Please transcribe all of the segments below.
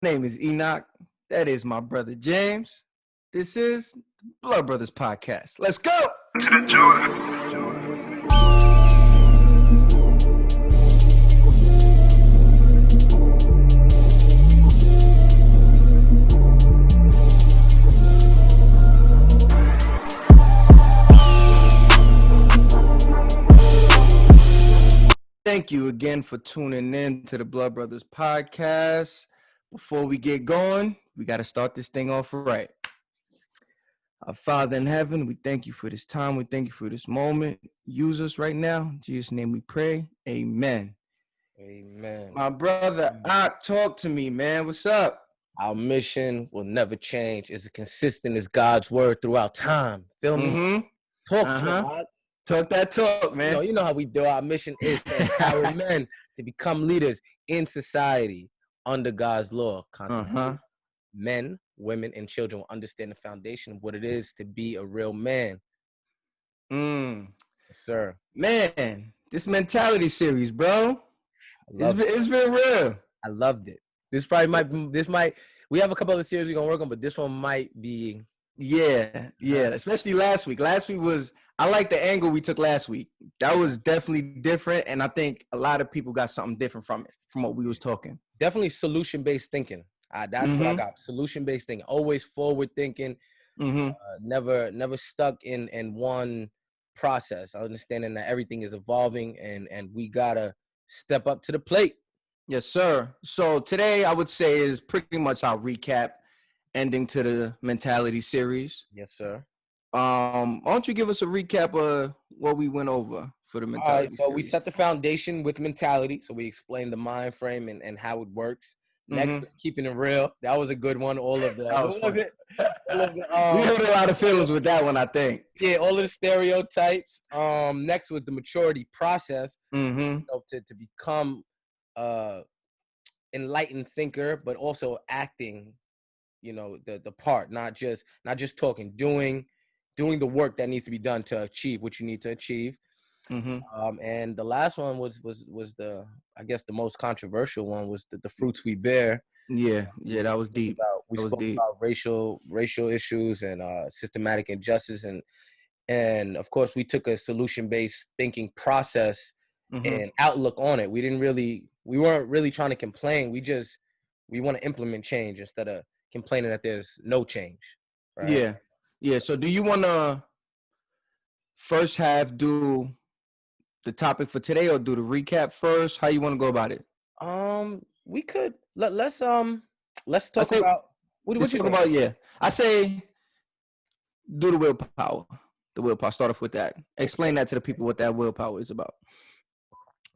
name is Enoch. That is my brother James. This is the Blood Brothers Podcast. Let's go. To the joy. Thank you again for tuning in to the Blood Brothers Podcast. Before we get going, we got to start this thing off right. Our Father in heaven, we thank you for this time. We thank you for this moment. Use us right now. In Jesus' name we pray. Amen. Amen. My brother, talk to me, man. What's up? Our mission will never change. It's as consistent as God's word throughout time. Feel me? Mm-hmm. Talk to me. Talk that talk, man. You know how we do. Our mission is to empower men to become leaders in society under God's law. Men, women, and children will understand the foundation of what it is to be a real man. Yes, sir. Man, this Men-tality series, bro. It's been real. I loved it. We have a couple of series we're gonna work on, but this one might be. Yeah. Especially last week. I like the angle we took last week. That was definitely different, and I think a lot of people got something different from it, from what we was talking. Definitely solution-based thinking. That's what I got. Solution-based thinking. Always forward thinking. Never stuck in one process. Understanding that everything is evolving, and we gotta step up to the plate. Yes, sir. So today I would say is pretty much our recap ending to the Men-tality series. Yes, sir. Why don't you give us a recap of what we went over for the Men-tality so series? we set the foundation with mentality. So we explained the mind frame and how it works. Next was keeping it real. That was a good one. All of the we heard a lot of feelings with that one, I think. Yeah, all of the stereotypes. Next was the maturity process. To become enlightened thinker, but also acting, the part, not just talking, doing the work that needs to be done to achieve what you need to achieve. And the last one was the, I guess, the most controversial one was the fruits we bear. Yeah, that was deep. We spoke about racial issues and systematic injustice, and of course we took a solution-based thinking process and outlook on it. We weren't really trying to complain. We want to implement change instead of complaining that there's no change. Right? Yeah. So do you want to first do the topic for today or do the recap first? How you want to go about it? We could let's talk about what you think? About I say do the willpower. The willpower. Start off with that. Explain that to the people what that willpower is about.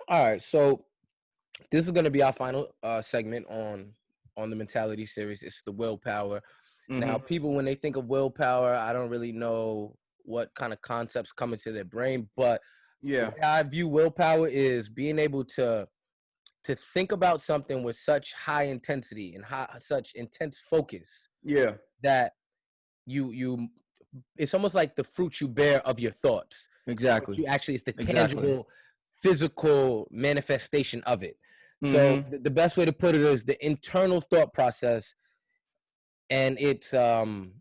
All right, so this is going to be our final segment on the Men-tality series. It's the willpower. Now, people, when they think of willpower, I don't really know what kind of concepts come into their brain, but the way I view willpower is being able to think about something with such high intensity and such intense focus. Yeah. That you it's almost like the fruit you bear of your thoughts. Exactly. It's the tangible, physical manifestation of it. So the best way to put it is the internal thought process and its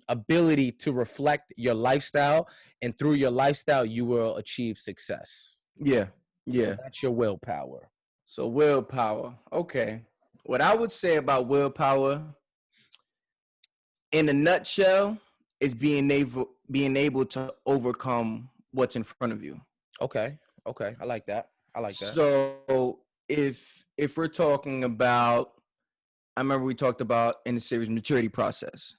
ability to reflect your lifestyle, and through your lifestyle you will achieve success. Yeah. So that's your willpower. So willpower. Okay. What I would say about willpower in a nutshell is being able to overcome what's in front of you. Okay. I like that. So if we're talking about, I remember we talked about in the series maturity process.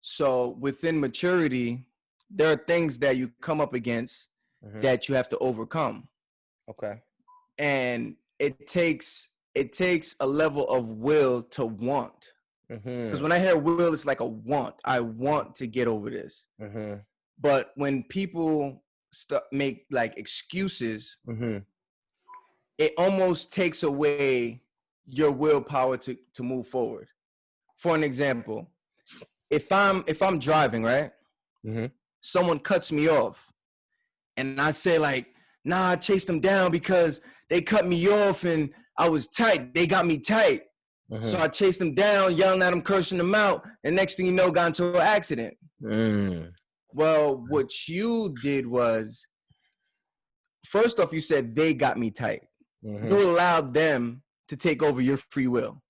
So within maturity, there are things that you come up against that you have to overcome. Okay. And it takes a level of will to want. Because when I hear will, it's like a want. I want to get over this. But when people make like excuses, it almost takes away your willpower to move forward. For an example, if I'm driving, right, someone cuts me off, and I say like, nah, I chased them down because they cut me off and I was tight. They got me tight. So I chased him down, yelling at him, cursing him out, and next thing you know, got into an accident. Well, what you did was, first off, you said they got me tight. You allowed them to take over your free will.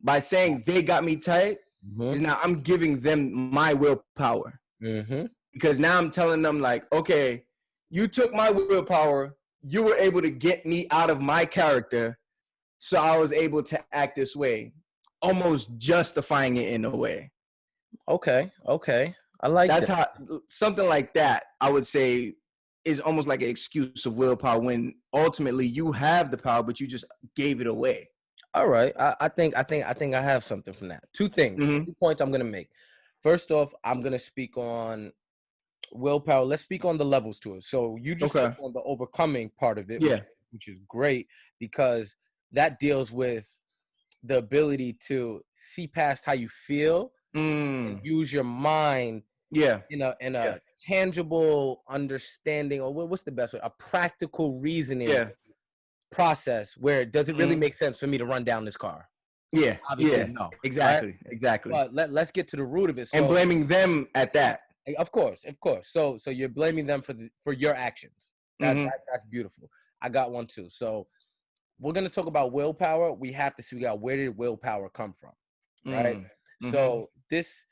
By saying they got me tight, is now I'm giving them my willpower. Because now I'm telling them, like, okay, you took my willpower, you were able to get me out of my character, so I was able to act this way, almost justifying it in a way. Okay. I like that's that. How something like that, I would say, is almost like an excuse of willpower when ultimately you have the power, but you just gave it away. All right. I think I have something from that. Two things, 2 points I'm gonna make. First off, I'm gonna speak on willpower. Let's speak on the levels to it. So you just spoke on the overcoming part of it, which is great, because that deals with the ability to see past how you feel and use your mind in a tangible understanding, or what's the best way, a practical reasoning process where does it really make sense for me to run down this car? Obviously no. Exactly. Right? Exactly. But let's get to the root of it. And blaming them at that. Of course. So you're blaming them for your actions. That's beautiful. I got one too. So we're gonna talk about willpower. We have to figure out, where did willpower come from, right? So this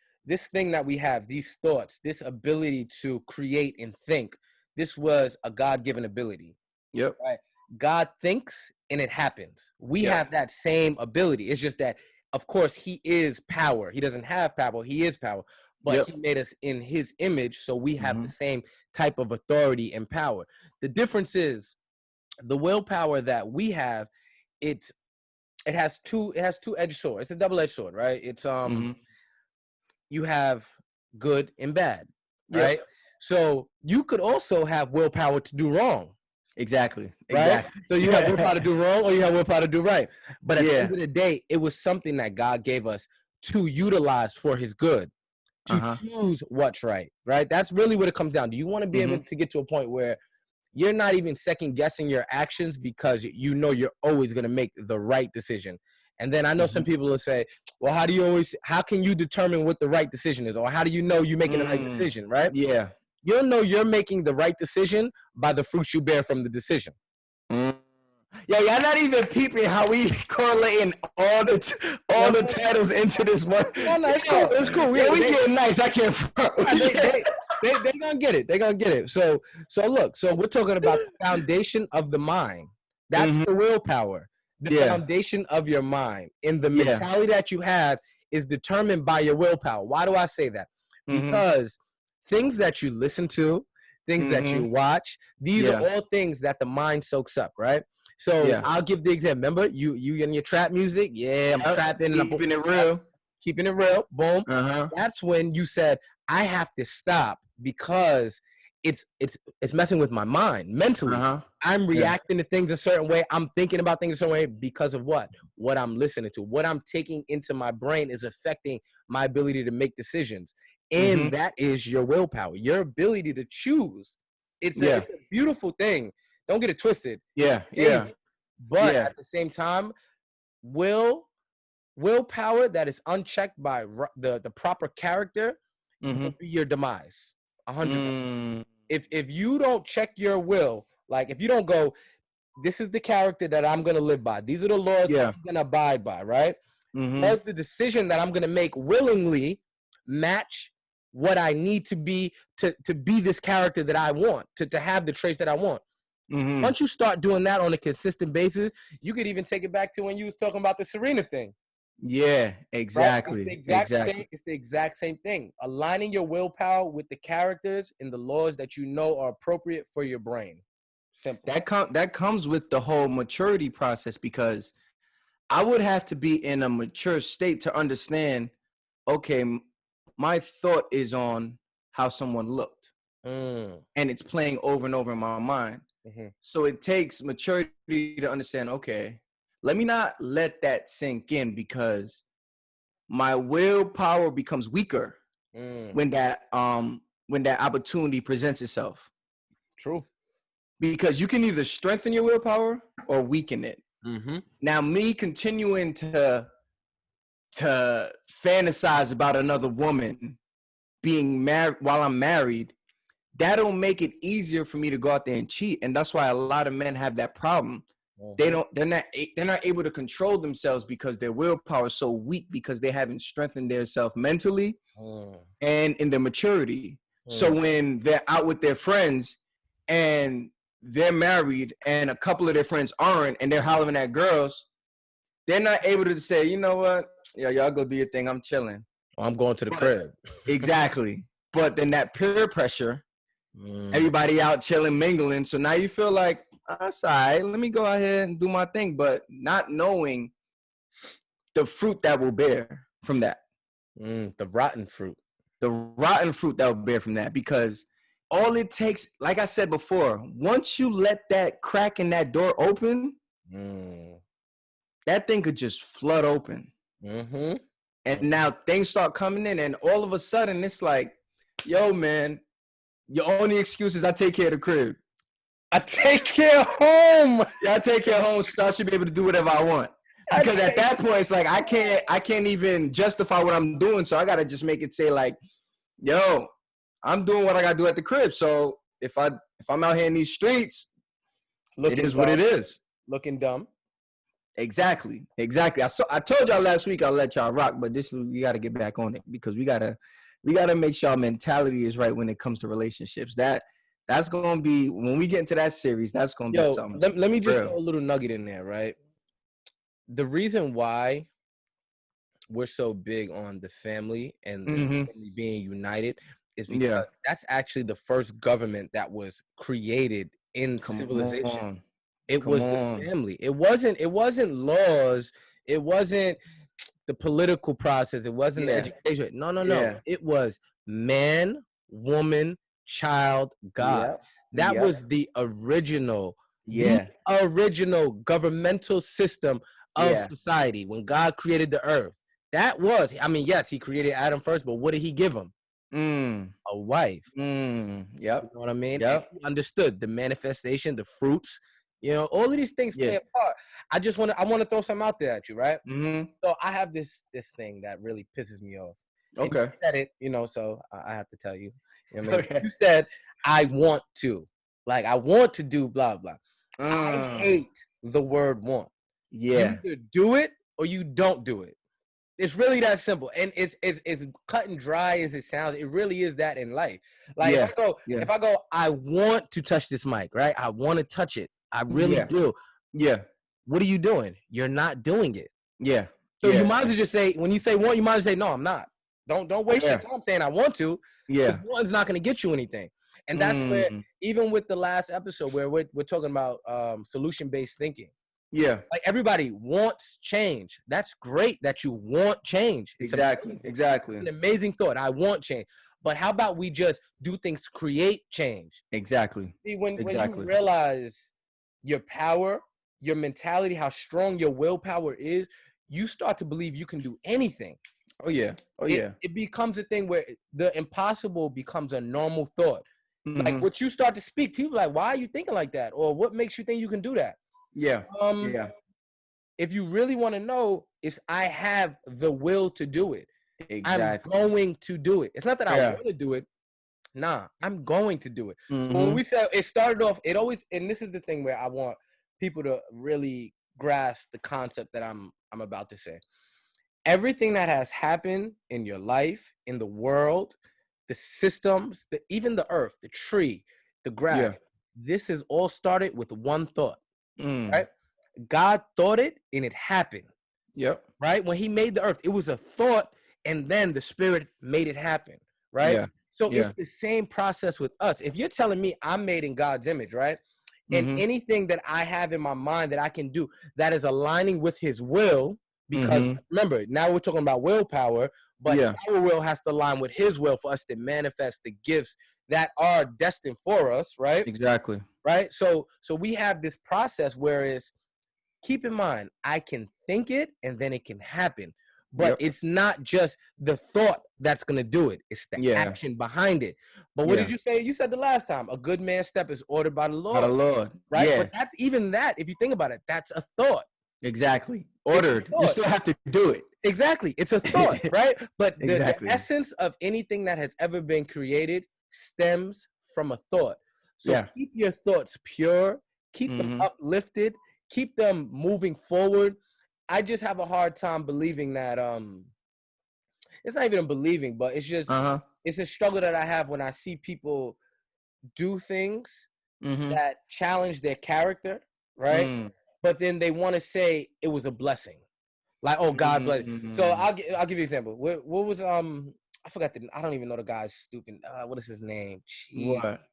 thing that we have, these thoughts, this ability to create and think, this was a God-given ability. Right? God thinks and it happens. We have that same ability. It's just that, of course, he is power. He doesn't have power. He is power. But he made us in his image, so we have the same type of authority and power. The difference is the willpower that we have, it has two-edged sword. It's a double-edged sword, right? It's you have good and bad, right? So you could also have willpower to do wrong. Exactly. Right? So you have willpower to do wrong, or you have willpower to do right. But at the end of the day, it was something that God gave us to utilize for his good, to choose what's right? That's really what it comes down to. You want to be able to get to a point where you're not even second guessing your actions, because you know you're always going to make the right decision. And then I know some people will say, well, how can you determine what the right decision is? Or how do you know you're making the right decision, right? You'll know you're making the right decision by the fruits you bear from the decision. Y'all not even peeping how we correlating all the titles into this one. No, it's cool. We getting nice. I can't front. They're gonna get it. They're gonna get it. So look. So we're talking about the foundation of the mind. That's the willpower. The foundation of your mind, and the mentality that you have is determined by your willpower. Why do I say that? Because things that you listen to, things that you watch, these are all things that the mind soaks up, right? So I'll give the example. Remember, you in your trap music? I'm trapping. Keeping it real. Keeping it real. Boom. That's when you said, I have to stop, because it's messing with my mind mentally. I'm reacting to things a certain way. I'm thinking about things a certain way because of what I'm listening to. What I'm taking into my brain is affecting my ability to make decisions. And that is your willpower, your ability to choose. It's a beautiful thing. Don't get it twisted. But at the same time, willpower that is unchecked by the proper character will be your demise. 100%. If you don't check your will, like if you don't go, this is the character that I'm gonna live by, these are the laws that I'm gonna abide by, right? Does the decision that I'm gonna make willingly match what I need to be to be this character that I want, to have the traits that I want? Once you start doing that on a consistent basis, you could even take it back to when you was talking about the Serena thing. Exactly. Right? It's the exact same thing. Aligning your willpower with the characters and the laws that you know are appropriate for your brain. Simple. That comes with the whole maturity process, because I would have to be in a mature state to understand, okay, my thought is on how someone looked, and it's playing over and over in my mind. So it takes maturity to understand, okay, let me not let that sink in, because my willpower becomes weaker when that opportunity presents itself. True. Because you can either strengthen your willpower or weaken it. Now, me continuing to fantasize about another woman being married while I'm married, that'll make it easier for me to go out there and cheat. And that's why a lot of men have that problem. They're not able to control themselves because their willpower is so weak because they haven't strengthened themselves mentally and in their maturity. So when they're out with their friends and they're married and a couple of their friends aren't and they're hollering at girls, they're not able to say, you know what? Yeah, y'all go do your thing. I'm chilling. I'm going to the crib. Exactly. But then that peer pressure, everybody out chilling, mingling. So now you feel like, that's all right, let me go out here and do my thing. But not knowing the fruit that will bear from that. The rotten fruit. The rotten fruit that will bear from that. Because all it takes, like I said before, once you let that crack in that door open, that thing could just flood open. And now things start coming in, and all of a sudden it's like, yo, man, your only excuse is I take care of the crib. I take care of home. Yeah, I take care of home, so I should be able to do whatever I want. Because at that point, it's like I can't even justify what I'm doing, so I gotta just make it say like, yo, I'm doing what I gotta do at the crib. So if I'm out here in these streets, it is what it is. Looking dumb. Exactly. I told y'all last week I'll let y'all rock, but we got to get back on it because we gotta make sure our mentality is right when it comes to relationships. That's gonna be when we get into that series. That's gonna be something. Let me just throw a little nugget in there, right? The reason why we're so big on the family and family being united is because that's actually the first government that was created in civilization. It was the family. It wasn't laws. It wasn't the political process. It wasn't the education. No. Yeah. It was man, woman, child, God. That was the original, original governmental system of society when God created the earth. That was, I mean, yes, he created Adam first, but what did he give him? A wife. Yep. You know what I mean? Yep. He understood the manifestation, the fruits. You know, all of these things play a part. I want to throw something out there at you, right? So I have this thing that really pisses me off. And you said it, you know, so I have to tell you. You know what I mean? You said, I want to. Like, I want to do blah, blah. I hate the word want. Yeah. You either do it or you don't do it. It's really that simple. And it's cut and dry as it sounds. It really is that in life. Like, if I go, I want to touch this mic, right? I want to touch it. I really do. Yeah. What are you doing? You're not doing it. Yeah. So you might as well just say, when you say want, you might as well say, no, I'm not. Don't waste your time saying I want to. Yeah. One's not going to get you anything. And that's where, even with the last episode where we're talking about solution-based thinking. Yeah. Like everybody wants change. That's great that you want change. It's exactly. It's an amazing thought. I want change. But how about we just do things to create change? Exactly. See, when you realize your power, your mentality, how strong your willpower is, you start to believe you can do anything. Oh, yeah. It becomes a thing where the impossible becomes a normal thought. Like, what you start to speak, people are like, why are you thinking like that? Or what makes you think you can do that? Yeah. If you really want to know, if I have the will to do it, I'm going to do it. It's not that I want to do it. Nah, I'm going to do it. So when we said it started off, it always, and this is the thing where I want people to really grasp the concept that I'm about to say. Everything that has happened in your life, in the world, the systems, even the earth, the tree, the grass, this has all started with one thought, right? God thought it and it happened. Yep. Right? When he made the earth, it was a thought and then the spirit made it happen, right? Yeah. So it's the same process with us. If you're telling me I'm made in God's image, right? And anything that I have in my mind that I can do that is aligning with his will, because remember, now we're talking about willpower, but our will has to align with his will for us to manifest the gifts that are destined for us, right? Exactly. Right? So we have this process where it's, keep in mind, I can think it and then it can happen. But it's not just the thought that's going to do it. It's the action behind it. But what did you say? You said the last time, a good man's step is ordered by the Lord. By the Lord. Right? But that's even that, if you think about it, that's a thought. Exactly. Ordered. You still have to do it. Exactly. It's a thought, right? But the Exactly. essence of anything that has ever been created stems from a thought. So keep your thoughts pure, keep them uplifted, keep them moving forward. I just have a hard time believing that it's not even believing, but it's just it's a struggle that I have when I see people do things that challenge their character, right? But then they want to say it was a blessing. Like, oh, God bless. So I'll give you an example. What was I forgot I don't even know the guy's stupid. What is his name? Jeez. What?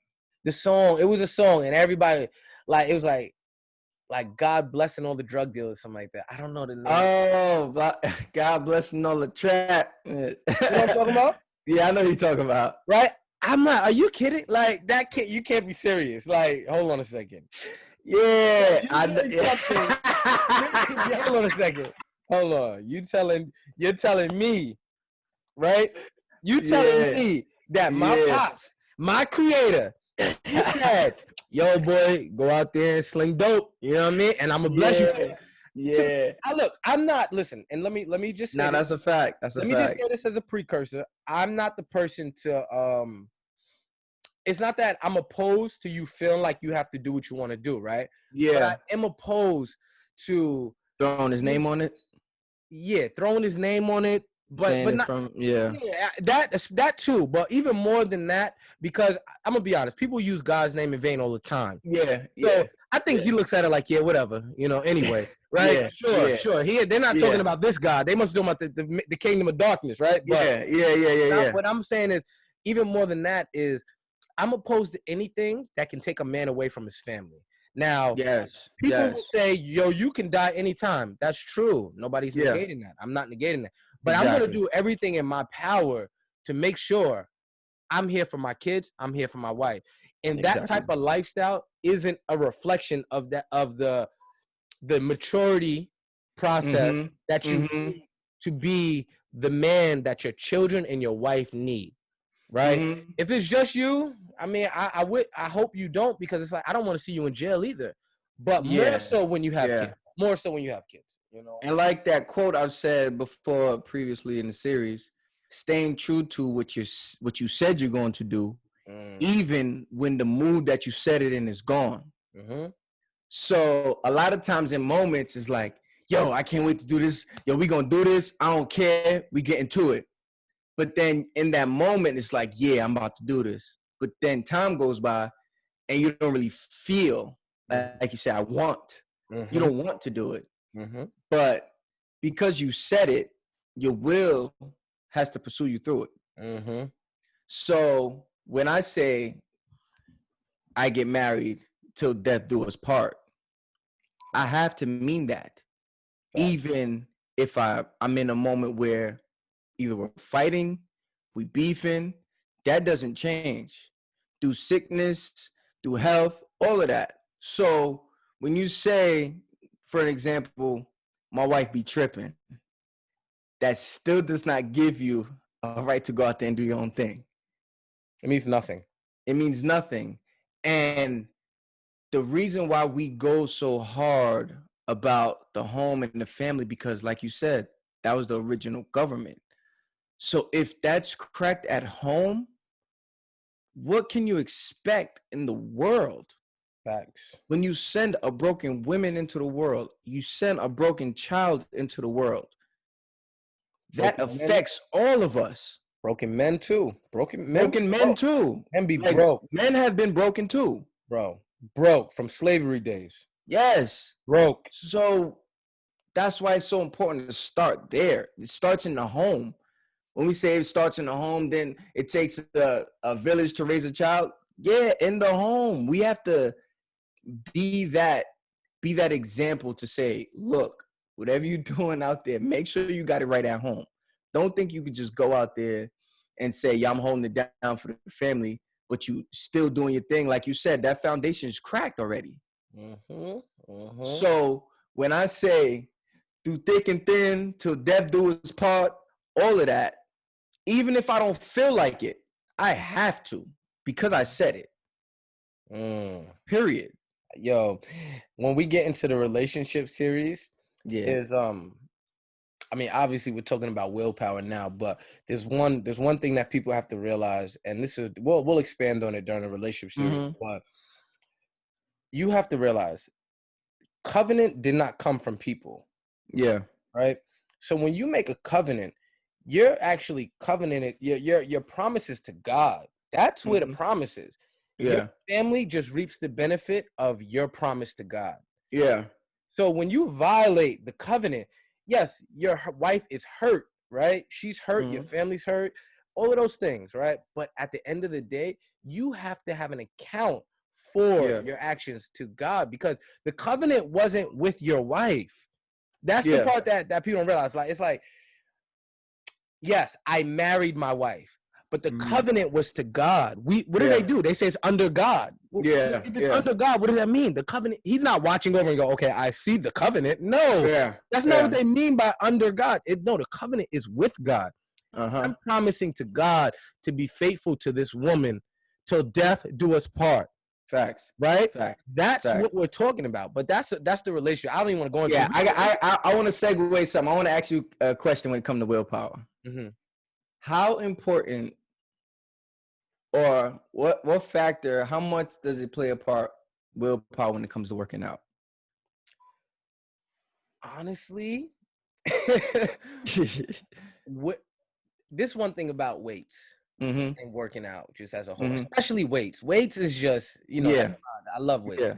The song. It was a song, and everybody it was like God blessing all the drug dealers, something like that. I don't know the name. Oh, God blessing all the trap. You know what I'm talking about? Yeah, I know what you're talking about. Right? I'm not. Are you kidding? Like that can't. You can't be serious. Like, hold on a second. Yeah, Hold on a second. Hold on. You're telling me, right? You telling me that my pops, my creator, he said, yo, boy, go out there and sling dope. You know what I mean? And I'm gonna bless you. Yeah. I'm not, listen, and let me just say that's a fact. That's a fact. Let me just say this as a precursor. I'm not the person to it's not that I'm opposed to you feeling like you have to do what you want to do, right? Yeah. But I am opposed to throwing his name on it. Yeah, throwing his name on it. But not that too. But even more than that, because I'm gonna be honest, people use God's name in vain all the time. So I think he looks at it like, whatever, anyway, right? Sure. They're not talking about this God. They must be talking about the kingdom of darkness, right? But yeah. What I'm saying is, even more than that is, I'm opposed to anything that can take a man away from his family. Now, people will say, yo, you can die anytime. That's true. Nobody's negating that. I'm not negating that. But I'm going to do everything in my power to make sure I'm here for my kids. I'm here for my wife. And that type of lifestyle isn't a reflection of the maturity process that you need to be the man that your children and your wife need. Right? If it's just you, I mean, I hope you don't, because it's like, I don't want to see you in jail either. But more so when you have kids. More so when you have kids, And like that quote I've said before previously in the series, staying true to what you said you're going to do, even when the mood that you said it in is gone. So a lot of times in moments, it's like, yo, I can't wait to do this. Yo, we gonna do this. I don't care. We get into it. But then in that moment, it's like, yeah, I'm about to do this. But then time goes by and you don't really feel like you say, I want. You don't want to do it. But because you said it, your will has to pursue you through it. So when I say I get married till death do us part, I have to mean that. Even if I'm in a moment where either we're fighting, we beefing, that doesn't change. Through sickness, through health, all of that. So when you say, for an example, my wife be tripping, that still does not give you a right to go out there and do your own thing. It means nothing. It means nothing. And the reason why we go so hard about the home and the family, because like you said, that was the original government. So if that's cracked at home, what can you expect in the world? Facts. When you send a broken woman into the world, you send a broken child into the world. That affects all of us. Broken men too. Broken men too. Men be broke. Men have been broken too. Bro. Broke from slavery days. Yes. Broke. So that's why it's so important to start there. It starts in the home. When we say it starts in the home, then it takes a village to raise a child. Yeah, in the home. We have to be that example to say, look, whatever you're doing out there, make sure you got it right at home. Don't think you could just go out there and say, yeah, I'm holding it down for the family, but you still doing your thing. Like you said, that foundation is cracked already. So when I say through thick and thin, till death do us part, all of that, even if I don't feel like it, I have to, because I said it. Period. Yo, when we get into the relationship series, is I mean, obviously we're talking about willpower now, but there's one thing that people have to realize, and this is we'll expand on it during the relationship series, but you have to realize covenant did not come from people. Yeah. Right. So when you make a covenant, you're actually covenanting your promises to God. That's where the promise is. Yeah. Your family just reaps the benefit of your promise to God. Yeah. So when you violate the covenant, yes, your wife is hurt, right? She's hurt, your family's hurt, all of those things, right? But at the end of the day, you have to have an account for your actions to God, because the covenant wasn't with your wife. That's the part that people don't realize. Like, it's like, yes, I married my wife, but the covenant was to God. What do? They say it's under God. Yeah. If it's under God, what does that mean? The covenant, he's not watching over and go, okay, I see the covenant. No, that's not what they mean by under God. No, the covenant is with God. I'm promising to God to be faithful to this woman till death do us part. Facts. Right? Facts. That's what we're talking about. But that's the relationship. I don't even want to go into. Yeah, I want to segue something. I want to ask you a question when it comes to willpower. How important, or what factor, how much does it play a part, willpower, when it comes to working out? Honestly, this one thing about weights and working out, just as a whole, especially weights. Weights is just, I love weights. Yeah.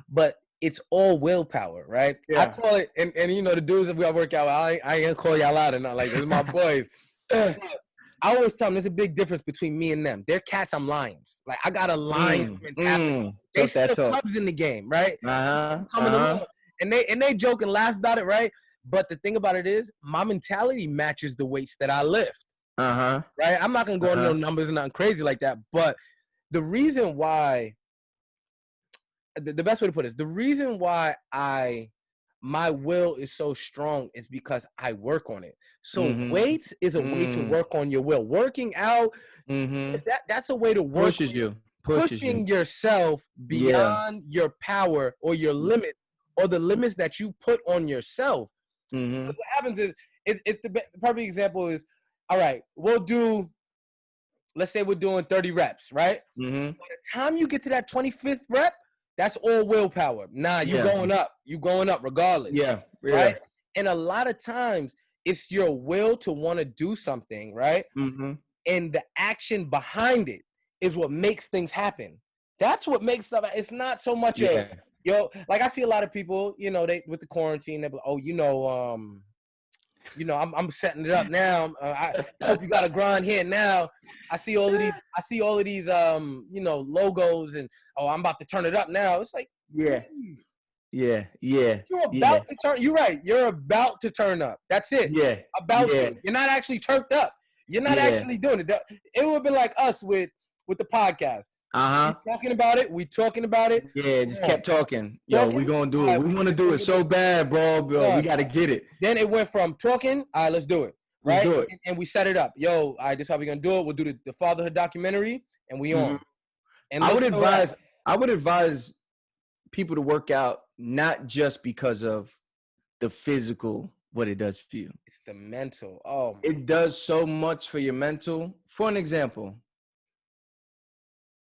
But it's all willpower, right? I call it, and the dudes that we all work out, I ain't gonna call y'all out or not, like, this is my boys. I always tell them there's a big difference between me and them. They're cats, I'm lions. Like, I got a lion mentality. They still cubs in the game, right? And they joke and laugh about it, right? But the thing about it is, my mentality matches the weights that I lift. Right? I'm not gonna go into no numbers and nothing crazy like that. But the reason why, the best way to put it is, the reason why my will is so strong is because I work on it. So weights is a way to work on your will. Working out, that's a way to work. Pushing yourself beyond your power or your limit, or the limits that you put on yourself. What happens is, it's the perfect example is, all right, let's say we're doing 30 reps, right? By the time you get to that 25th rep, that's all willpower. Nah, you going up regardless. Right? And a lot of times it's your will to want to do something, right? And the action behind it is what makes things happen. That's what makes stuff. It's not so much like, I see a lot of people, they with the quarantine, they're like, oh, I'm setting it up now. I hope you got a grind here now. I see all of these logos, and I'm about to turn it up now. It's like, you're about to turn. You're right. You're about to turn up. That's it. To. You're not actually turned up. You're not actually doing it. It would be like us with the podcast. We talking about it. Yeah, just kept talking. Yo, we gonna do it. We want to do it so bad, bro. We gotta get it. Then it went from talking, all right, let's do it. Right? Let's do it. And we set it up. Yo, all right, this is how we're gonna do it. We'll do the fatherhood documentary, and we on. And I would advise people to work out, not just because of the physical, what it does for you. It's the mental. Oh, it does so much for your mental. For an example,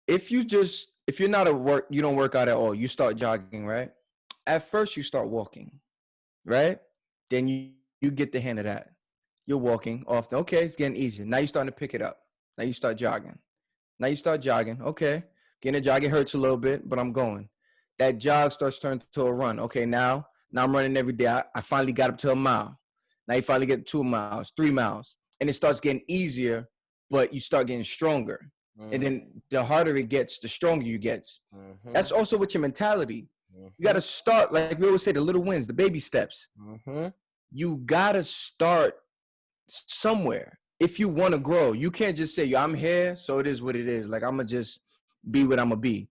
if you're not you don't work out at all, you start jogging, right? At first you start walking, right? Then you get the hang of that. You're walking often. Okay, it's getting easier. Now you're starting to pick it up. Now you start jogging. Okay, getting a jog, it hurts a little bit, but I'm going. That jog starts turning to a run. Okay, now I'm running every day. I finally got up to a mile. Now you finally get 2 miles, 3 miles. And it starts getting easier, but you start getting stronger. And then the harder it gets, the stronger you get. That's also with your mentality. You got to start, like we always say, the little wins, the baby steps. You got to start somewhere if you want to grow. You can't just say, yo, I'm here, so it is what it is. Like, I'm going to just be what I'm going to be.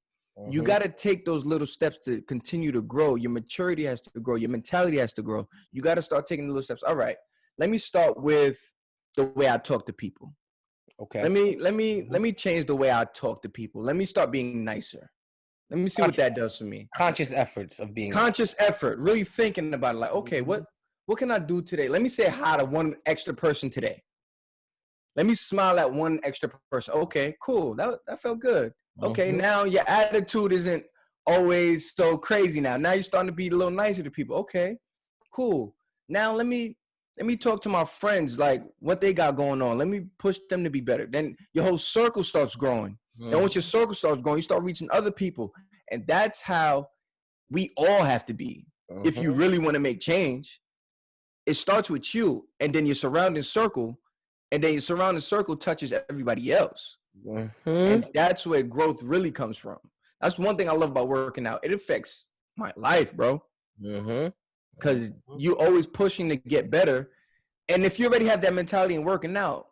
You got to take those little steps to continue to grow. Your maturity has to grow. Your mentality has to grow. You got to start taking the little steps. All right, let me start with the way I talk to people. Okay. Let me change the way I talk to people. Let me start being nicer. Let me see what that does for me. Conscious efforts of being conscious effort, really thinking about it. Like, okay, what can I do today? Let me say hi to one extra person today. Let me smile at one extra person. Okay, cool. That felt good. Okay, now your attitude isn't always so crazy now. Now you're starting to be a little nicer to people. Okay, cool. Now let me talk to my friends, like what they got going on. Let me push them to be better. Then your whole circle starts growing. And once your circle starts growing, you start reaching other people. And that's how we all have to be. If you really want to make change, it starts with you, and then your surrounding circle, and then your surrounding circle touches everybody else. And that's where growth really comes from. That's one thing I love about working out. It affects my life, bro. Because you're always pushing to get better. And if you already have that mentality in working out,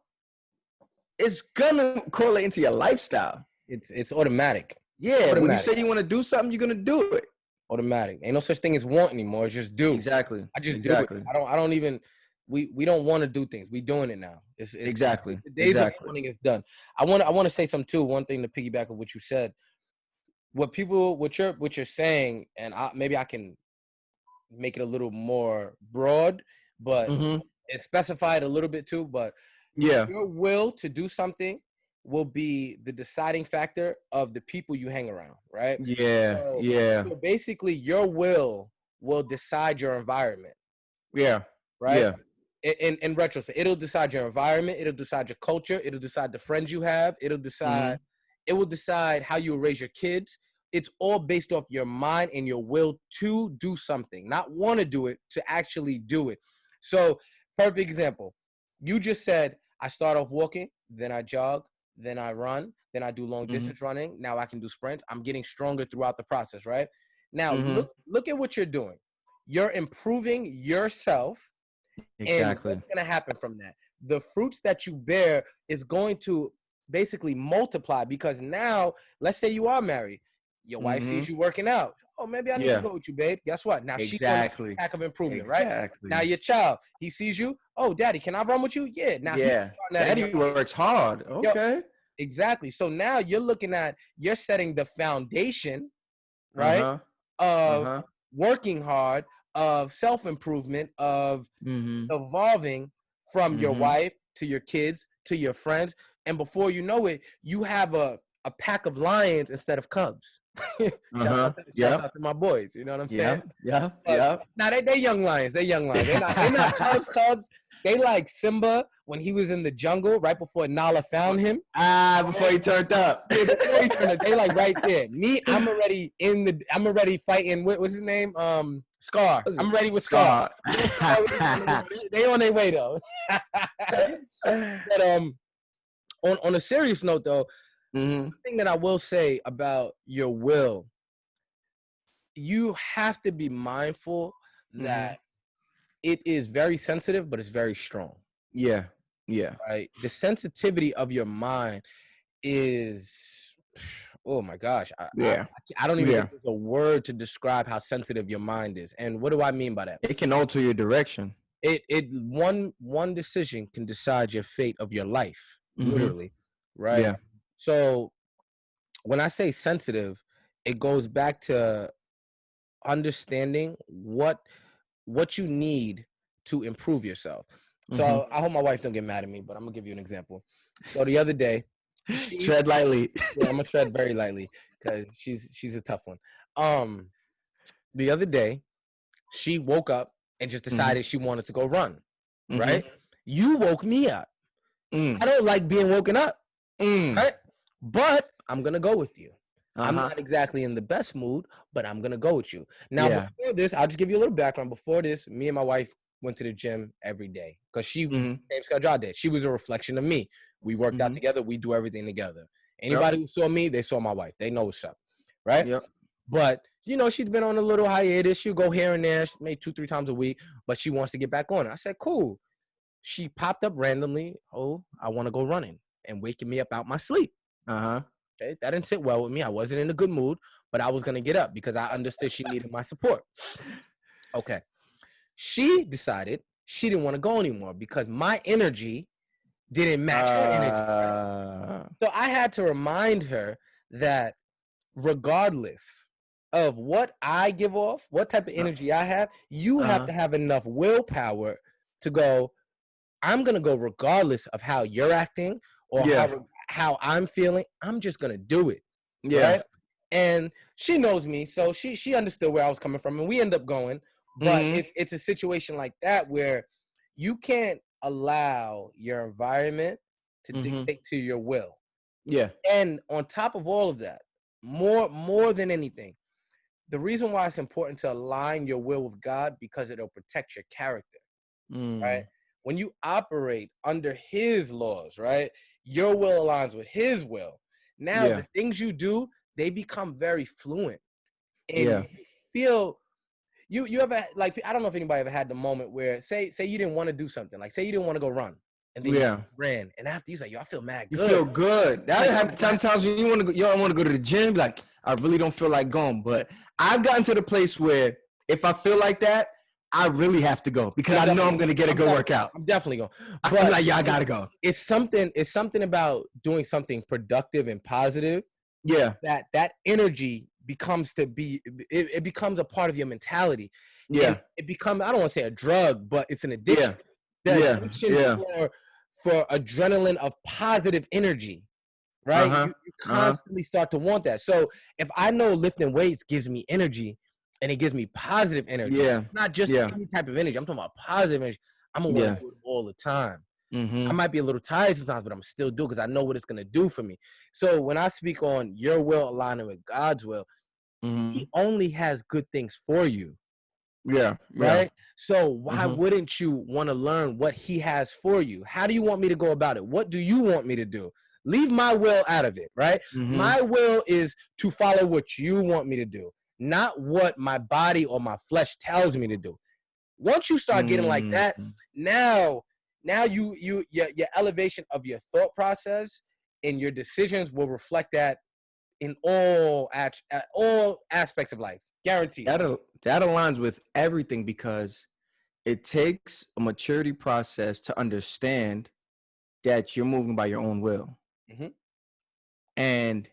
it's gonna correlate into your lifestyle. It's automatic. Yeah, automatic. When you say you want to do something, you're gonna do it. Automatic. Ain't no such thing as want anymore. It's just do. Exactly. I just do it. I don't even. We don't want to do things. We doing it now. It's exactly. The days of wanting is done. I want to say something too. One thing to piggyback on what you said. What you're saying, and maybe I can make it a little more broad, but and specify it a little bit too. But your will to do something will be the deciding factor of the people you hang around, right? So basically, your will decide your environment. Right? In retrospect, it'll decide your environment, it'll decide your culture, it'll decide the friends you have, it will decide how you raise your kids. It's all based off your mind and your will to do something, not want to do it, to actually do it. So, perfect example. You just said, I start off walking, then I jog, then I run, then I do long distance running. Now I can do sprints. I'm getting stronger throughout the process, right? Now, look at what you're doing. You're improving yourself. Exactly. And what's going to happen from that? The fruits that you bear is going to basically multiply, because now, let's say you are married. Your wife sees you working out. Oh, maybe I need to go with you, babe. Guess what? Now she's on a pack of improvement, right? Now your child, he sees you. Oh, daddy, can I run with you? Yeah. Now daddy works hard. Okay. Yo, exactly. So now you're setting the foundation, right? Of working hard, of self-improvement, of evolving from your wife to your kids to your friends, and before you know it, you have a pack of lions instead of cubs. Shout out to my boys. You know what I'm saying? Yeah. Now they young lions. They're not cubs. They like Simba when he was in the jungle right before Nala found him. Before he turned up. They like right there. Me, I'm already fighting. What's his name? Scar. I'm ready with Scar. They on their way though. But on a serious note though, the thing that I will say about your will, you have to be mindful that it is very sensitive, but it's very strong. Yeah. Right. The sensitivity of your mind is, oh my gosh. I don't even think there's a word to describe how sensitive your mind is. And what do I mean by that? It can alter your direction. One decision can decide your fate of your life, literally. Right. Yeah. So when I say sensitive, it goes back to understanding what you need to improve yourself. So I hope my wife don't get mad at me, but I'm gonna give you an example. So the other day, tread lightly. Yeah, I'm gonna tread very lightly because she's a tough one. The other day, she woke up and just decided she wanted to go run. Right? You woke me up. I don't like being woken up. Right? But I'm gonna go with you. I'm not exactly in the best mood, but I'm gonna go with you. Now, before this, I'll just give you a little background. Before this, me and my wife went to the gym every day because she same schedule I did. She was a reflection of me. We worked out together. We do everything together. Anybody who saw me, they saw my wife. They know what's up, right? But she's been on a little hiatus. She'll go here and there, maybe 2-3 times a week, but she wants to get back on it. I said, cool. She popped up randomly. Oh, I want to go running, and waking me up out my sleep. Okay, that didn't sit well with me. I wasn't in a good mood, but I was going to get up because I understood she needed my support. Okay. She decided she didn't want to go anymore because my energy didn't match her energy. So I had to remind her that regardless of what I give off, what type of energy I have, you have to have enough willpower to go, I'm going to go regardless of how you're acting or how I'm feeling. I'm just going to do it. Right. And she knows me. So she understood where I was coming from and we end up going. But it's a situation like that where you can't allow your environment to dictate to your will. Yeah. And on top of all of that, more than anything, the reason why it's important to align your will with God, because it'll protect your character, right? When you operate under his laws, right, your will aligns with his will. Now, the things you do, they become very fluent. And you feel, you ever, like, I don't know if anybody ever had the moment where, say you didn't want to do something. Like, say you didn't want to go run. And then you ran. And after, you're like, yo, I feel mad good. You feel good. That happened sometimes when you want to go, you don't want to go to the gym. Like, I really don't feel like going. But I've gotten to the place where if I feel like that, I really have to go because I know I'm going to get a good workout. I'm definitely going. But I'm like, yeah, I got to go. It's something about doing something productive and positive. Yeah. That energy becomes it becomes a part of your mentality. Yeah. And it becomes, I don't want to say a drug, but it's an addiction. Yeah. Addiction for adrenaline of positive energy, right? You constantly start to want that. So if I know lifting weights gives me energy and it gives me positive energy, not just any type of energy, I'm talking about positive energy, I'm going to want to do it all the time. I might be a little tired sometimes, but I'm still doing because I know what it's going to do for me. So when I speak on your will aligning with God's will, he only has good things for you. Yeah. Right. So why wouldn't you want to learn what he has for you? How do you want me to go about it? What do you want me to do? Leave my will out of it. Right. My will is to follow what you want me to do, not what my body or my flesh tells me to do. Once you start getting like that, now your elevation of your thought process and your decisions will reflect that in all aspects of life. Guaranteed. That aligns with everything because it takes a maturity process to understand that you're moving by your own will. And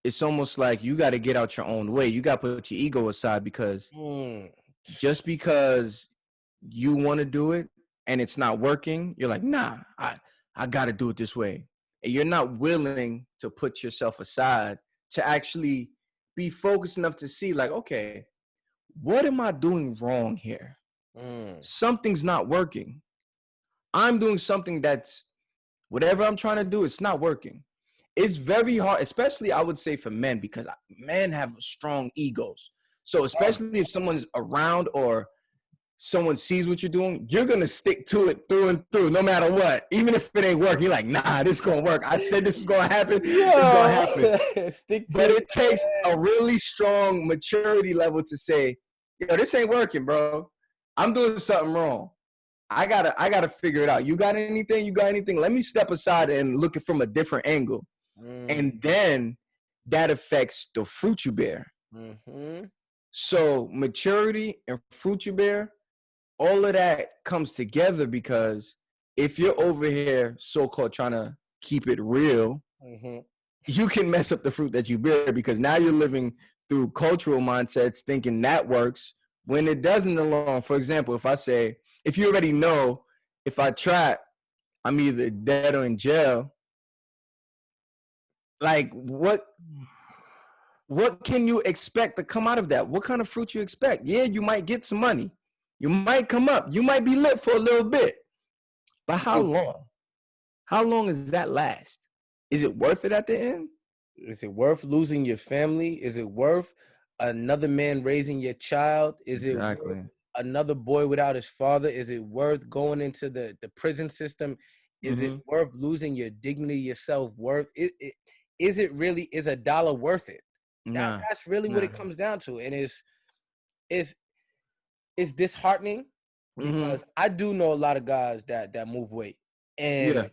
it's almost like you got to get out your own way. You got to put your ego aside because just because you want to do it and it's not working, you're like, nah, I got to do it this way. And you're not willing to put yourself aside to actually be focused enough to see like, okay, what am I doing wrong here? Something's not working. I'm doing something that's whatever I'm trying to do, it's not working. It's very hard, especially I would say for men, because men have strong egos. So especially if someone's around or someone sees what you're doing, you're going to stick to it through and through, no matter what. Even if it ain't working, you're like, nah, this is going to work. I said this is going to happen. It's going to happen. But it takes a really strong maturity level to say, yo, this ain't working, bro. I'm doing something wrong. I gotta figure it out. You got anything? Let me step aside and look at it from a different angle. And then that affects the fruit you bear. So maturity and fruit you bear, all of that comes together because if you're over here so-called trying to keep it real, you can mess up the fruit that you bear because now you're living through cultural mindsets thinking that works when it doesn't alone. For example, if you already know if I trap, I'm either dead or in jail, like what can you expect to come out of that? What kind of fruit you expect? Yeah, you might get some money. You might come up. You might be lit for a little bit. But how long? How long does that last? Is it worth it at the end? Is it worth losing your family? Is it worth another man raising your child? Is it worth another boy without his father? Is it worth going into the prison system? Is it worth losing your dignity, your self-worth? Is a dollar worth it? That's really what it comes down to. And it's disheartening because I do know a lot of guys that move weight. And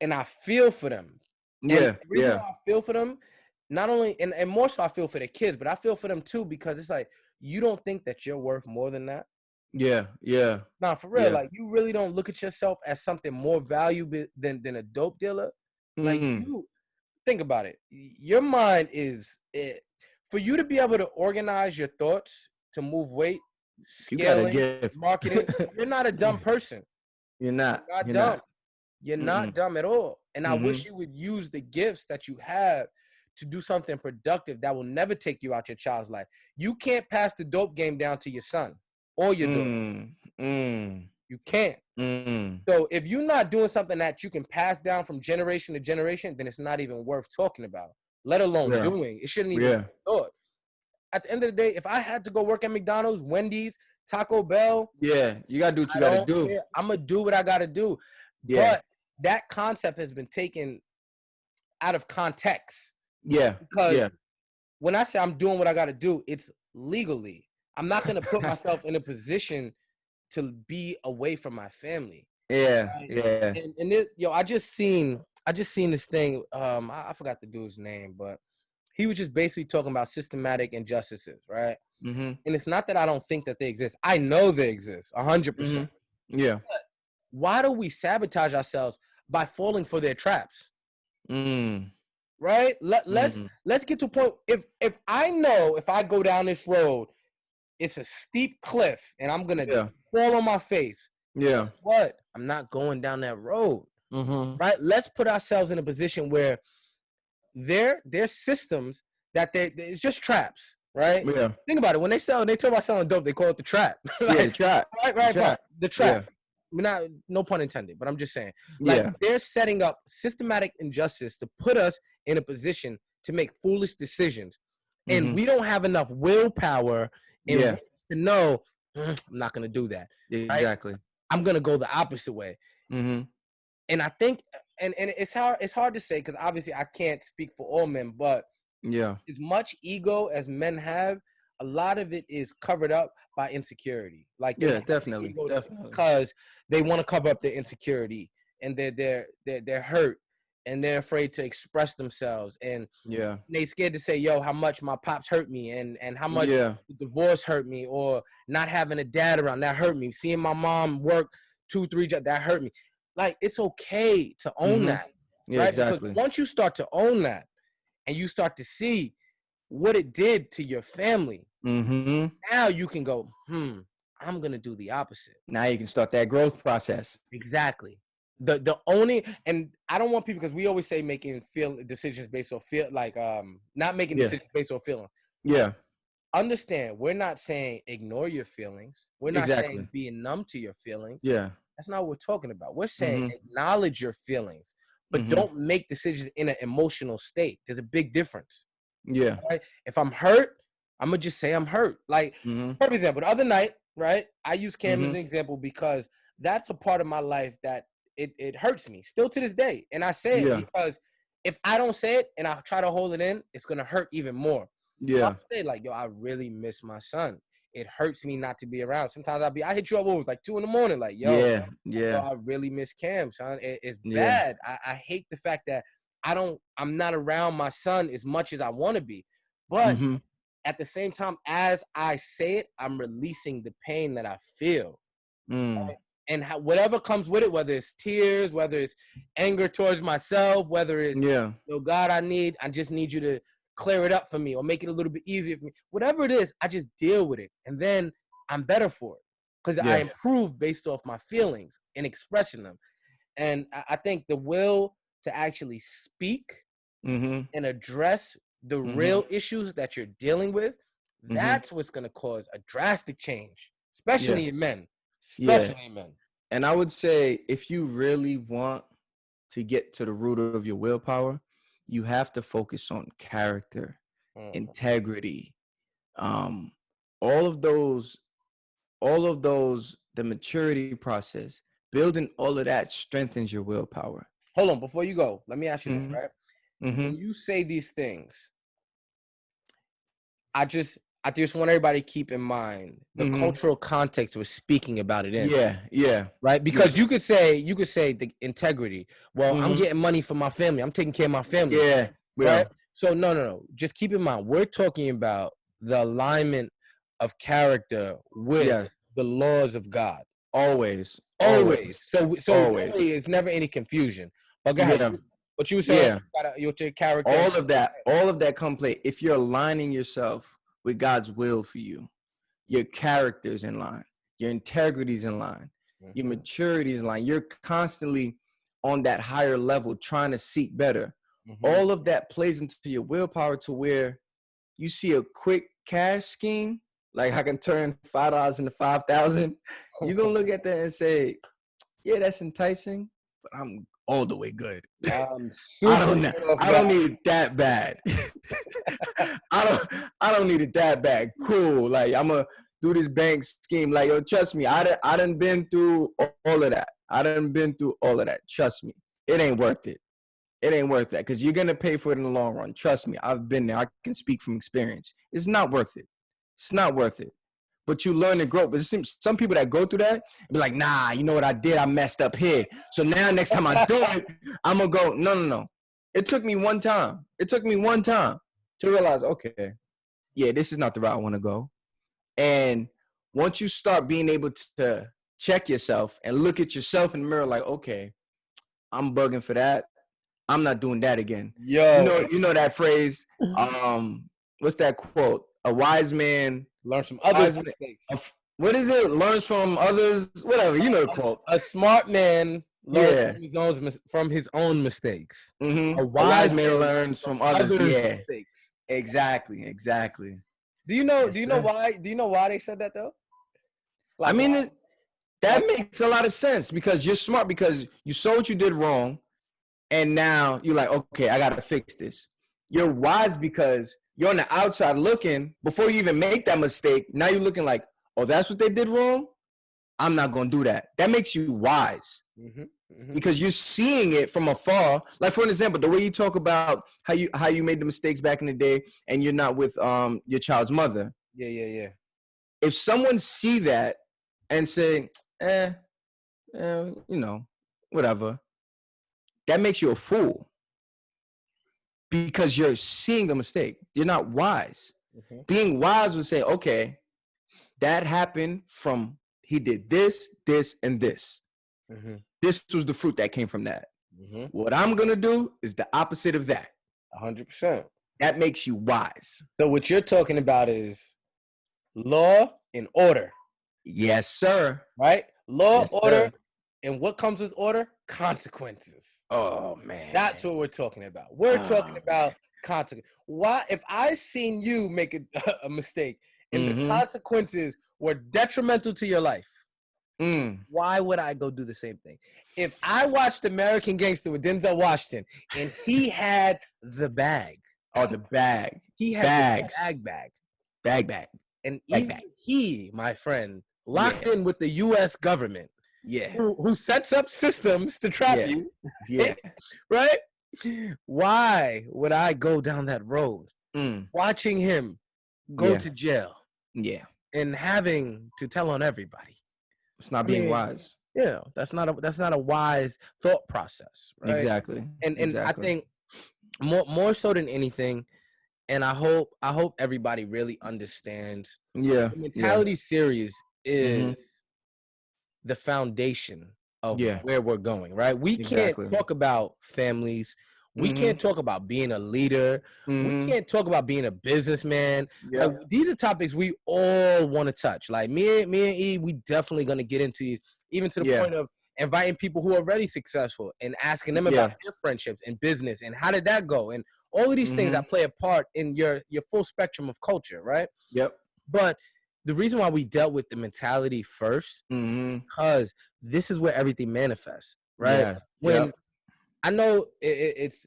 and I feel for them. And the reason why I feel for them, not only and more so I feel for the kids, but I feel for them too because it's like you don't think that you're worth more than that. Nah, for real, like you really don't look at yourself as something more valuable than a dope dealer. Like think about it. Your mind is for you to be able to organize your thoughts to move weight, scaling, marketing. You're not a dumb person. You're not. You're not You're dumb. not. You're not dumb at all. And I wish you would use the gifts that you have to do something productive that will never take you out your child's life. You can't pass the dope game down to your son or your daughter. You can't. So if you're not doing something that you can pass down from generation to generation, then it's not even worth talking about, let alone doing. It shouldn't even be thought. At the end of the day, if I had to go work at McDonald's, Wendy's, Taco Bell, you gotta do what you gotta do. I'm gonna do what I gotta do. But that concept has been taken out of context. Because when I say I'm doing what I gotta do, it's legally. I'm not gonna put myself in a position to be away from my family. Right? And it, I just seen this thing. I forgot the dude's name, but he was just basically talking about systematic injustices, right? And it's not that I don't think that they exist. I know they exist, 100%. Yeah. But why do we sabotage ourselves by falling for their traps? Right? Let's get to a point. If I know if I go down this road, it's a steep cliff and I'm gonna fall on my face. Guess what? I'm not going down that road. Right? Let's put ourselves in a position where their systems that it's just traps, right? Think about it. When they talk about selling dope, they call it the trap. The trap. Right. The trap. Not, no pun intended, but I'm just saying, like, they're setting up systematic injustice to put us in a position to make foolish decisions, and we don't have enough willpower to know I'm not gonna do that. Exactly. Right? I'm gonna go the opposite way. And I think, and it's hard to say because obviously I can't speak for all men, but as much ego as men have, a lot of it is covered up by insecurity. Like definitely, because they want to cover up their insecurity and they're hurt and they're afraid to express themselves, and they scared to say, yo, how much my pops hurt me and how much the divorce hurt me, or not having a dad around that hurt me, seeing my mom work 2-3 jobs that hurt me. Like, it's okay to own that, right? Exactly. Because once you start to own that and you start to see what it did to your family, now you can go, I'm gonna do the opposite. Now you can start that growth process. Exactly. The only, and I don't want people, because we always say making decisions based on feel, like not making decisions based on feelings. Understand, we're not saying ignore your feelings. We're not saying being numb to your feelings. That's not what we're talking about. We're saying acknowledge your feelings, but don't make decisions in an emotional state. There's a big difference. Right? If I'm hurt, I'm gonna just say I'm hurt. Like, for example, the other night, right? I use Cam as an example because that's a part of my life that it hurts me still to this day. And I say it because if I don't say it and I try to hold it in, it's gonna hurt even more. So I say, like, yo, I really miss my son. It hurts me not to be around. Sometimes I hit you up when it was like 2 a.m, like, yo, I really miss Cam, son. It's bad. I hate the fact that I'm not around my son as much as I want to be. But at the same time, as I say it, I'm releasing the pain that I feel. Right? And whatever comes with it, whether it's tears, whether it's anger towards myself, whether it's, yo, God, I just need you to clear it up for me or make it a little bit easier for me. Whatever it is, I just deal with it. And then I'm better for it because I improve based off my feelings and expressing them. And I think the will to actually speak and address the real issues that you're dealing with, that's what's going to cause a drastic change, especially in men. Especially in men. And I would say, if you really want to get to the root of your willpower, you have to focus on character, integrity, all of those, the maturity process, building all of that strengthens your willpower. Hold on, before you go, let me ask you this, right? When you say these things, I just want everybody to keep in mind the cultural context we're speaking about it in. Right? Because you could say the integrity. Well, I'm getting money for my family. I'm taking care of my family. Right? So no. Just keep in mind, we're talking about the alignment of character with the laws of God. Always. So always. Really, it's never any confusion. But go ahead. But you were saying your character. All of that come play. If you're aligning yourself with God's will for you, your character's in line, your integrity's in line, your maturity's in line. You're constantly on that higher level trying to seek better. All of that plays into your willpower to where you see a quick cash scheme, like I can turn $5 into 5,000. You're gonna look at that and say, yeah, that's enticing, but I'm all the way good. I don't need it that bad. I don't need it that bad. Cool. Like, I'm gonna do this bank scheme. Like, yo, trust me, I done been through all of that. Trust me. It ain't worth it. It ain't worth that, because you're gonna pay for it in the long run. Trust me. I've been there. I can speak from experience. It's not worth it. It's not worth it. But you learn and grow. But some people that go through that be like, nah, you know what I did? I messed up here. So now next time I do it, I'm going to go, no. It took me one time. To realize, okay, yeah, this is not the route I want to go. And once you start being able to check yourself and look at yourself in the mirror like, okay, I'm bugging for that. I'm not doing that again. Yo. You know that phrase, what's that quote? A wise man learns from others' mistakes. What is it? Learns from others. Whatever. You know the quote. A smart man learns from his own mistakes. Mm-hmm. A wise man learns from others' mistakes. Exactly. Do you know why? Do you know why they said that though? Like, I mean, that makes a lot of sense, because you're smart, because you saw what you did wrong, and now you're like, okay, I gotta fix this. You're wise because you're on the outside looking before you even make that mistake. Now you're looking like, oh, that's what they did wrong? I'm not going to do that. That makes you wise, because you're seeing it from afar. Like, for an example, the way you talk about how you made the mistakes back in the day and you're not with your child's mother. Yeah. If someone see that and say, you know, whatever, that makes you a fool. Because you're seeing the mistake. You're not wise. Being wise would say, okay, that happened from, he did this, and this. This was the fruit that came from that. What I'm going to do is the opposite of that. 100%. That makes you wise. So what you're talking about is law and order. Yes, sir. Right? Law, order, and what comes with order? Consequences. Oh, man. That's what we're talking about. We're talking about consequences. Why, if I seen you make a mistake and the consequences were detrimental to your life, why would I go do the same thing? If I watched American Gangster with Denzel Washington and he had the bag. Oh, the bag. He had the bag. And even he, my friend, locked in with the U.S. government. Yeah. Who sets up systems to trap you. Yeah. Right? Why would I go down that road? Watching him go to jail. Yeah. And having to tell on everybody. It's not being wise. Yeah. That's not a wise thought process. Right? Exactly. And I think more so than anything, and I hope everybody really understands. Yeah. The Mentality series is the foundation of where we're going, right? We can't talk about families. We can't talk about being a leader. We can't talk about being a businessman. Yeah. Like, these are topics we all want to touch. Like me and E, we definitely going to get into, even to the point of inviting people who are already successful and asking them about their friendships and business and how did that go? And all of these things that play a part in your full spectrum of culture, right? Yep. But the reason why we dealt with the mentality first, because this is where everything manifests, right? Yeah. When I know it's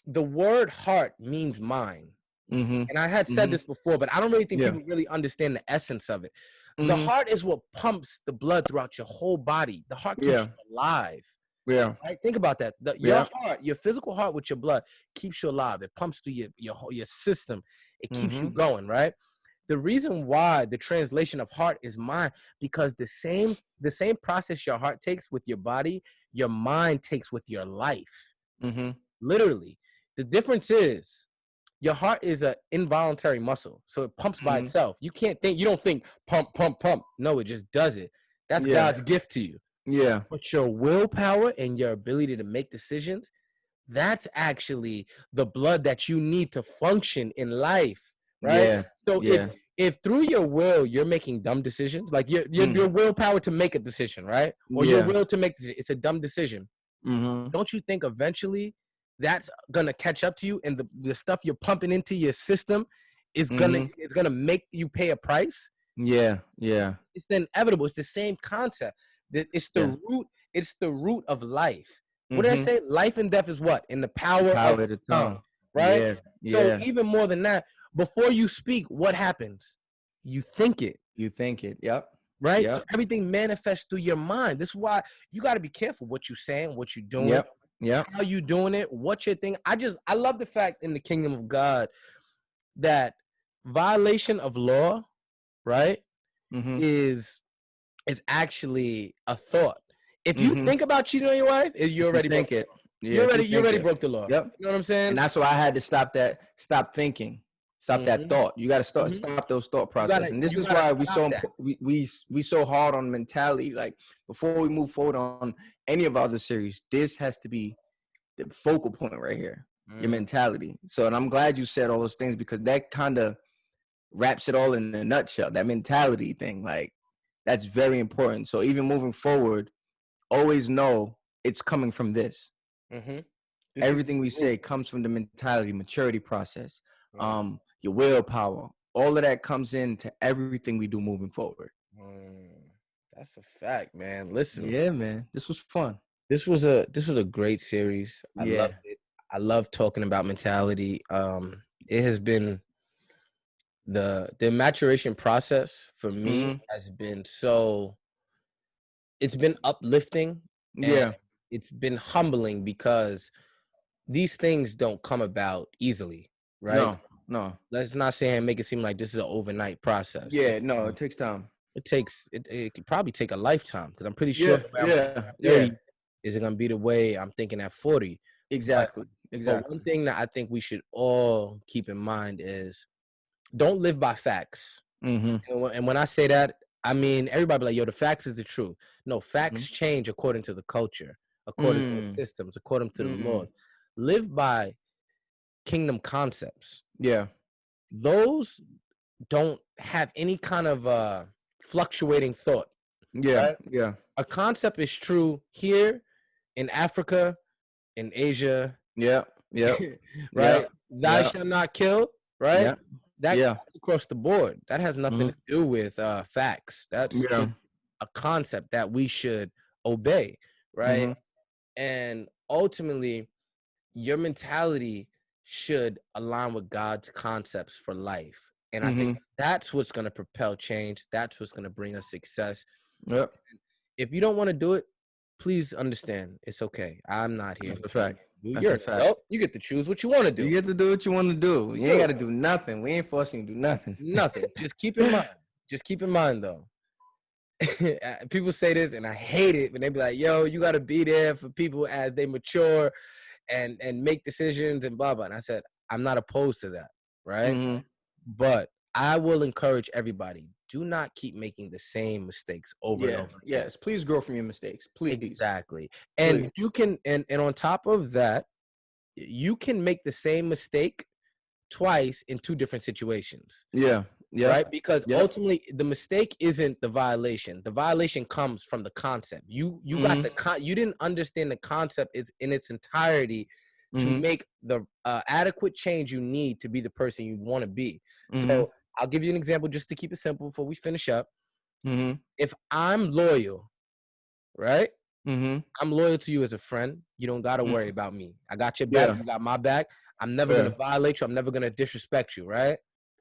the word heart means mind. And I had said this before, but I don't really think people really understand the essence of it. The heart is what pumps the blood throughout your whole body. The heart keeps you alive. Yeah. Right? Think about that. Your heart, your physical heart with your blood keeps you alive. It pumps through your system. It keeps you going, right? The reason why the translation of heart is mind, because the same process your heart takes with your body, your mind takes with your life. Literally. The difference is your heart is an involuntary muscle, so it pumps by itself. You don't think pump, pump, pump. No, it just does it. That's God's gift to you. Yeah. But your willpower and your ability to make decisions, that's actually the blood that you need to function in life, right? Yeah. So Yeah. if through your will you're making dumb decisions, like your willpower to make a decision, right? Or your will to make it's a dumb decision. Don't you think eventually that's gonna catch up to you, and the stuff you're pumping into your system is gonna make you pay a price? Yeah. Yeah. It's inevitable. It's the same concept. It's the root. It's the root of life. What did I say? Life and death is what? In the power of the tongue, right? Yeah. So Yeah. even more than that, before you speak, what happens? You think it. You think it. Yep. Right? Yep. So everything manifests through your mind. This is why you got to be careful what you're saying, what you're doing, Yep. Yep. how you doing it, what you're thinking. I love the fact in the kingdom of God that violation of law, right, is actually a thought. If you think about cheating on your wife, you already broke it. Yeah, you already broke the law. Yep. You know what I'm saying? And that's why I had to stop thinking. Stop that thought. You got to stop those thought process. And this is why we so hard on mentality. Like before we move forward on any of our other series, this has to be the focal point right here. Your mentality. So, and I'm glad you said all those things because that kind of wraps it all in a nutshell. That mentality thing, like that's very important. So even moving forward, always know it's coming from this. Everything we say comes from the mentality, maturity process, your willpower. All of that comes into everything we do moving forward. That's a fact, man. Listen. Yeah, man. This was fun. This was a great series. I loved it. I love talking about mentality. It has been the maturation process for me has been it's been uplifting. And it's been humbling because these things don't come about easily, right? No. Let's not say and make it seem like this is an overnight process. Yeah, no, it takes time. It could probably take a lifetime because I'm pretty sure at 30 is it gonna be the way I'm thinking at 40. Exactly. But one thing that I think we should all keep in mind is don't live by facts. And when I say that, I mean everybody be like, yo, the facts is the truth. No, facts change according to the culture, according to the systems, according to the laws. Live by kingdom concepts. Yeah. Those don't have any kind of fluctuating thought. Yeah. Right? Yeah. A concept is true here in Africa, in Asia. Yeah. Yeah. Right? Thou shalt not kill, right? Yeah. That's across the board. That has nothing to do with facts. That's a concept that we should obey, right? And ultimately, your mentality should align with God's concepts for life. And I think that's what's going to propel change. That's what's going to bring us success. Yep. If you don't want to do it, please understand. It's okay. I'm not here. That's a fact. You're an adult. You get to choose what you want to do. You get to do what you want to do. You ain't got to do nothing. We ain't forcing you to do nothing. Nothing. Just keep in mind. Just keep in mind, though. People say this, and I hate it when they be like, yo, you got to be there for people as they mature and make decisions and blah, blah. And I said, I'm not opposed to that, right? But I will encourage everybody, do not keep making the same mistakes over and over again. Yes, please grow from your mistakes. Please. Exactly. And you can, and on top of that, you can make the same mistake twice in two different situations. Yeah. Right? Because ultimately the mistake isn't the violation. The violation comes from the concept. You got you didn't understand the concept is in its entirety to make the adequate change you need to be the person you want to be. So I'll give you an example just to keep it simple before we finish up. If I'm loyal, right? I'm loyal to you as a friend. You don't got to worry about me. I got your back. You got my back. I'm never going to violate you. I'm never going to disrespect you, right?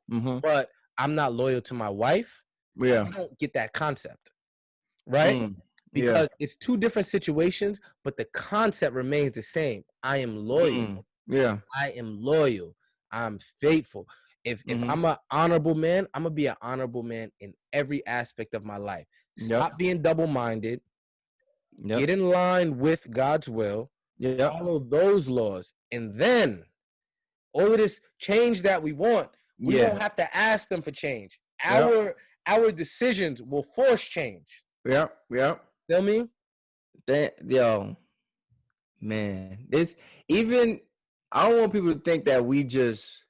But I'm not loyal to my wife. I don't get that concept, right? Because it's two different situations, but the concept remains the same. I am loyal. I am loyal. I'm faithful. If I'm an honorable man, I'm going to be an honorable man in every aspect of my life. Stop being double-minded. Get in line with God's will. Follow those laws. And then all of this change that we want, we don't have to ask them for change. Our decisions will force change. Yeah. Feel me? Man, I don't want people to think that we just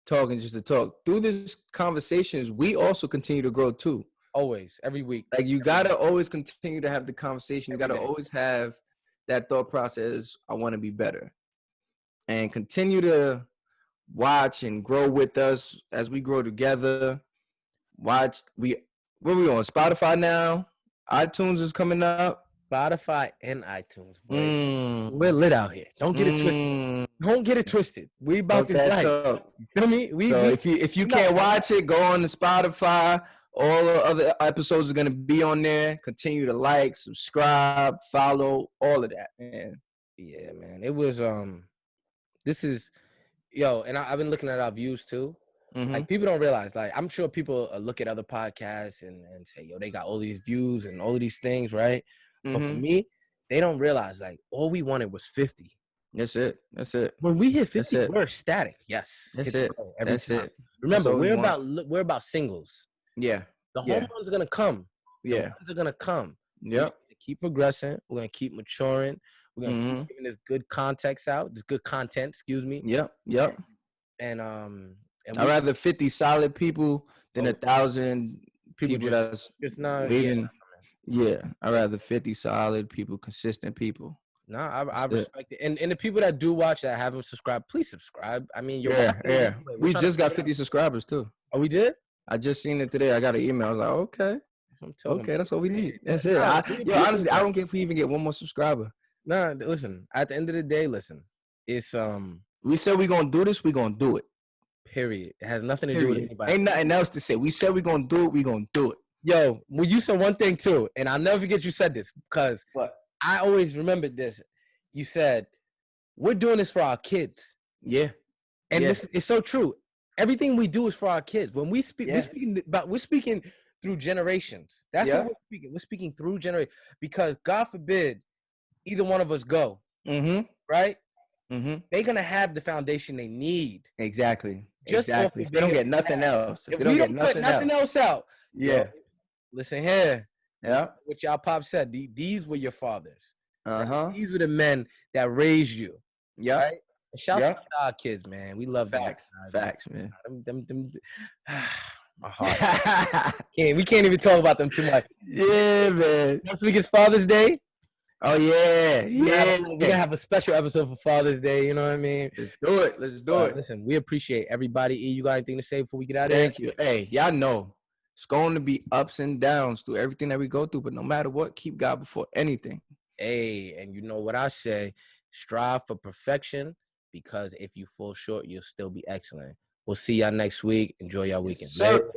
talking just to talk. Through these conversations, we also continue to grow too. Always, every week. Like you gotta always continue to have the conversation. You gotta Every day. always have that thought process. I want to be better, and continue to watch and grow with us as we grow together. Where we on Spotify now? iTunes is coming up. Spotify and iTunes, boy. We're lit out here. Don't get it twisted. Don't get it twisted. We about this life. You feel me? So if you can't watch it, go on to Spotify. All the other episodes are gonna be on there. Continue to like, subscribe, follow, all of that, man. Yeah, man. It was this is and I've been looking at our views too. Like people don't realize, like I'm sure people look at other podcasts and say, yo, they got all these views and all of these things, right? But for me, they don't realize like all we wanted was 50. That's it. When we hit 50, we're ecstatic. Yes. That's it. Every time. Remember, we're about singles. Yeah. The home runs are gonna come. Yeah. The runs are gonna come. Yeah. We're gonna keep progressing. We're gonna keep maturing. We're gonna keep giving this good context out. This good content, excuse me. Yep. And I'd rather 50 solid people than 1,000 people that's just not leaving. Yeah, I'd rather 50 solid people, consistent people. No, I respect it. And the people that do watch that haven't subscribed, please subscribe. I mean, we just got 50 subscribers too. Oh, we did? I just seen it today. I got an email. I was like, okay, that's what we need. That's it. Honestly, I don't care if we even get one more subscriber. Nah, listen. At the end of the day, it's we said we're gonna do this. We're gonna do it. Period. It has nothing to do with anybody. Ain't nothing else to say. We said we're gonna do it. We're gonna do it. Yo, well, you said one thing too, and I'll never forget you said this because I always remembered this. You said, we're doing this for our kids. Yeah. And this is so true. Everything we do is for our kids. When we speak, we're speaking through generations. That's what we're speaking. We're speaking through generations because God forbid either one of us go. Right? They're gonna have the foundation they need. Exactly. If they don't get nothing else. If we don't put nothing else out. Yeah. Listen here. Yeah. What y'all pop said. These were your fathers. Right? These were the men that raised you. Yeah. Right? Shout out to our kids, man. We love Facts, man. My heart. We can't even talk about them too much. Yeah, man. Next week is Father's Day. Oh yeah. We're gonna have a special episode for Father's Day. You know what I mean? Let's do it. Listen, we appreciate everybody. E, you got anything to say before we get out of here? Thank you. Hey, y'all know it's going to be ups and downs through everything that we go through, but no matter what, keep God before anything. Hey, and you know what I say? Strive for perfection because if you fall short, you'll still be excellent. We'll see y'all next week. Enjoy y'all weekend. Sir.